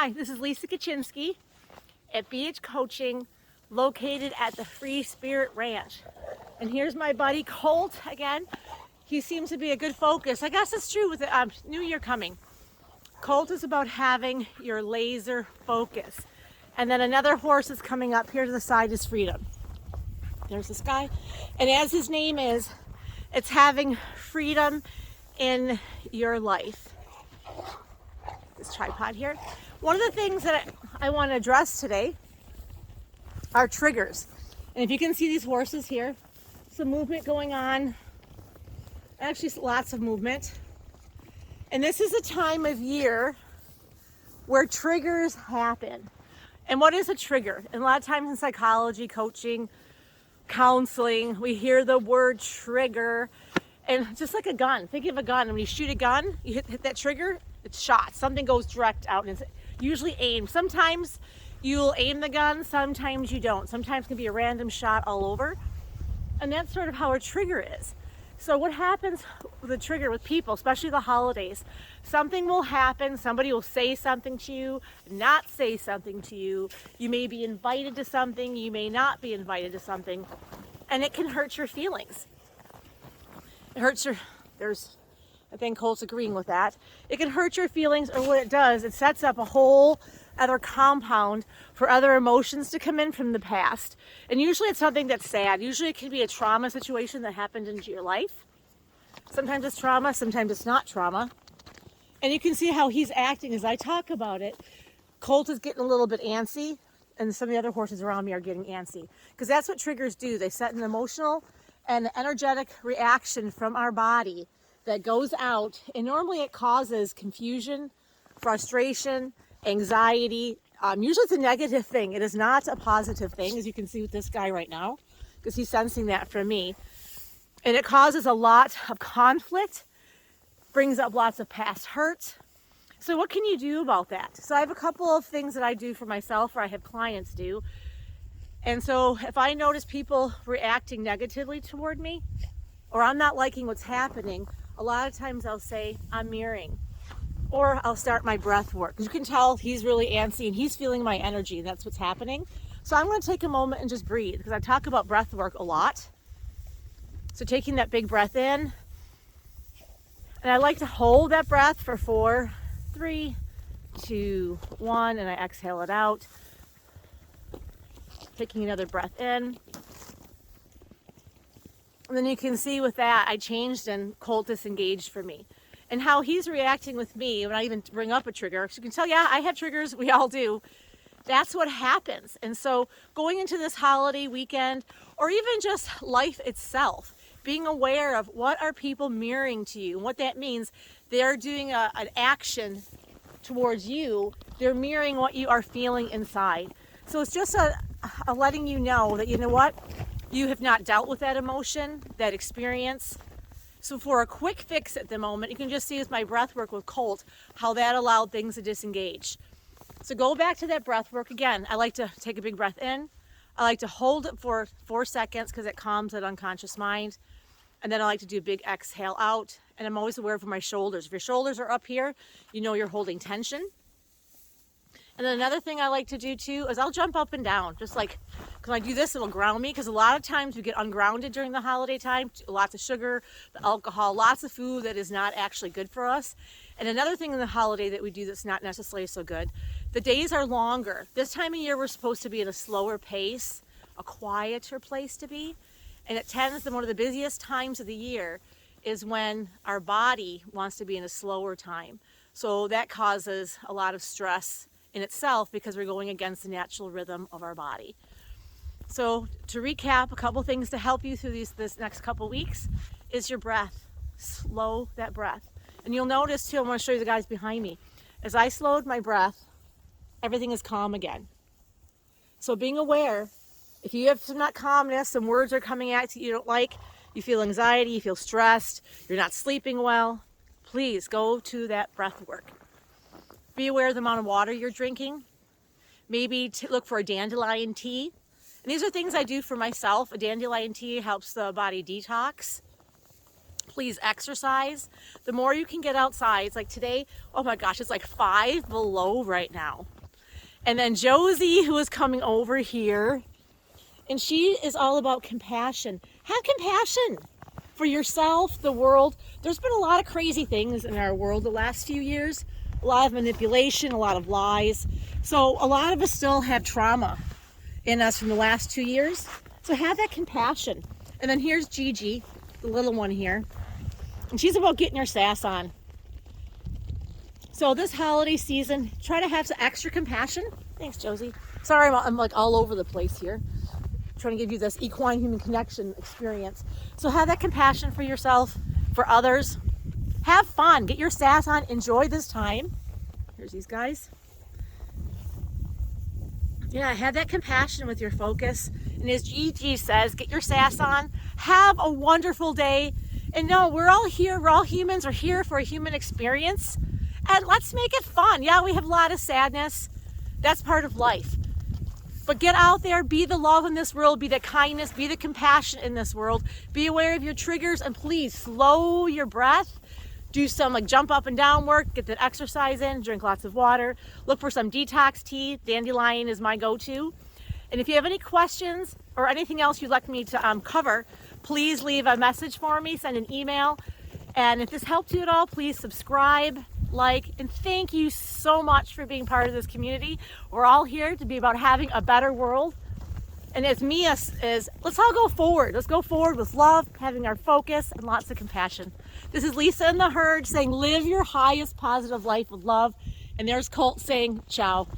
Hi, this is Lisa Kaczynski at BH Coaching, located at the Free Spirit Ranch. And here's my buddy Colt again. He seems to be a good focus. I guess it's true with the New Year coming. Colt is about having your laser focus. And then another horse is coming up here to the side is Freedom. There's this guy. And as his name is, it's having freedom in your life. This tripod here. One of the things that I want to address today are triggers. And if you can see these horses here, some movement going on. Actually, lots of movement. And this is a time of year where triggers happen. And what is a trigger? And a lot of times in psychology, coaching, counseling, we hear the word trigger. And just like a gun, think of a gun. When you shoot a gun, you hit that trigger, it's shot. Something goes direct out, and it's usually aimed. Sometimes you'll aim the gun, sometimes you don't. Sometimes it can be a random shot all over. And that's sort of how a trigger is. So what happens with a trigger with people, especially the holidays, something will happen, somebody will say something to you, not say something to you. You may be invited to something, you may not be invited to something, and it can hurt your feelings. It hurts your, I think Colt's agreeing with that. It can hurt your feelings, or what it does, it sets up a whole other compound for other emotions to come in from the past. And usually it's something that's sad. Usually it can be a trauma situation that happened into your life. Sometimes it's trauma, sometimes it's not trauma. And you can see how he's acting as I talk about it. Colt is getting a little bit antsy, and some of the other horses around me are getting antsy. Because that's what triggers do. They set an emotional and energetic reaction from our body that goes out, and normally it causes confusion, frustration, anxiety. Usually it's a negative thing. It is not a positive thing, as you can see with this guy right now, because he's sensing that from me. And it causes a lot of conflict, brings up lots of past hurt. So what can you do about that? So I have a couple of things that I do for myself, or I have clients do. And so if I notice people reacting negatively toward me, or I'm not liking what's happening, a lot of times I'll say, I'm mirroring. Or I'll start my breath work. You can tell he's really antsy and he's feeling my energy. That's what's happening. So I'm going to take a moment and just breathe, because I talk about breath work a lot. So taking that big breath in. And I like to hold that breath for 4, 3, 2, 1, and I exhale it out. Taking another breath in. And then you can see with that, I changed and Colt disengaged for me. And how he's reacting with me when I even bring up a trigger. So you can tell, yeah, I have triggers, we all do. That's what happens. And so going into this holiday weekend, or even just life itself, being aware of what are people mirroring to you, and what that means. They're doing an action towards you. They're mirroring what you are feeling inside. So it's just a letting you know that, you know what, you have not dealt with that emotion, that experience. So for a quick fix at the moment, you can just see with my breath work with Colt, how that allowed things to disengage. So go back to that breath work again. I like to take a big breath in. I like to hold it for 4 seconds because it calms that unconscious mind. And then I like to do a big exhale out. And I'm always aware of my shoulders. If your shoulders are up here, you know you're holding tension. And then another thing I like to do too is I'll jump up and down, just like, because when I do this, it'll ground me, because a lot of times we get ungrounded during the holiday time. Lots of sugar, the alcohol, lots of food that is not actually good for us. And another thing in the holiday that we do that's not necessarily so good, the days are longer. This time of year, we're supposed to be at a slower pace, a quieter place to be. And it tends to, one of the busiest times of the year is when our body wants to be in a slower time. So that causes a lot of stress in itself, because we're going against the natural rhythm of our body. So to recap, a couple things to help you through this next couple weeks is your breath. Slow that breath. And you'll notice too, I want to show you the guys behind me. As I slowed my breath, everything is calm again. So being aware, if you have some not calmness, some words are coming at you don't like, you feel anxiety, you feel stressed, you're not sleeping well, please go to that breath work. Be aware of the amount of water you're drinking. Maybe look for a dandelion tea. And these are things I do for myself. A dandelion tea helps the body detox. please exercise. The more you can get outside. It's like today, oh my gosh, it's like 5 below right now. And then Josie, who is coming over here, and she is all about compassion. Have compassion for yourself, the world. There's been a lot of crazy things in our world the last few years. A lot of manipulation, a lot of lies. So a lot of us still have trauma in us from the last 2 years. So have that compassion. And then here's Gigi, the little one here. And she's about getting her sass on. So this holiday season, try to have some extra compassion. Thanks, Josie. Sorry, I'm like all over the place here. Trying to give you this equine human connection experience. So have that compassion for yourself, for others. Have fun, get your sass on, enjoy this time. Here's these guys. Yeah, have that compassion with your focus. And as Gigi says, get your sass on, have a wonderful day. And no, we're all here, we're all humans, we're here for a human experience. And let's make it fun. Yeah, we have a lot of sadness. That's part of life. But get out there, be the love in this world, be the kindness, be the compassion in this world. Be aware of your triggers, and please slow your breath. Do some like jump up and down work, get that exercise in, drink lots of water. Look for some detox tea. Dandelion is my go-to. And if you have any questions or anything else you'd like me to cover, please leave a message for me, send an email. And if this helped you at all, please subscribe, like, and thank you so much for being part of this community. We're all here to be about having a better world. And as Mia is, let's all go forward. Let's go forward with love, having our focus, and lots of compassion. This is Lisa in the herd saying, live your highest positive life with love. And there's Colt saying, ciao.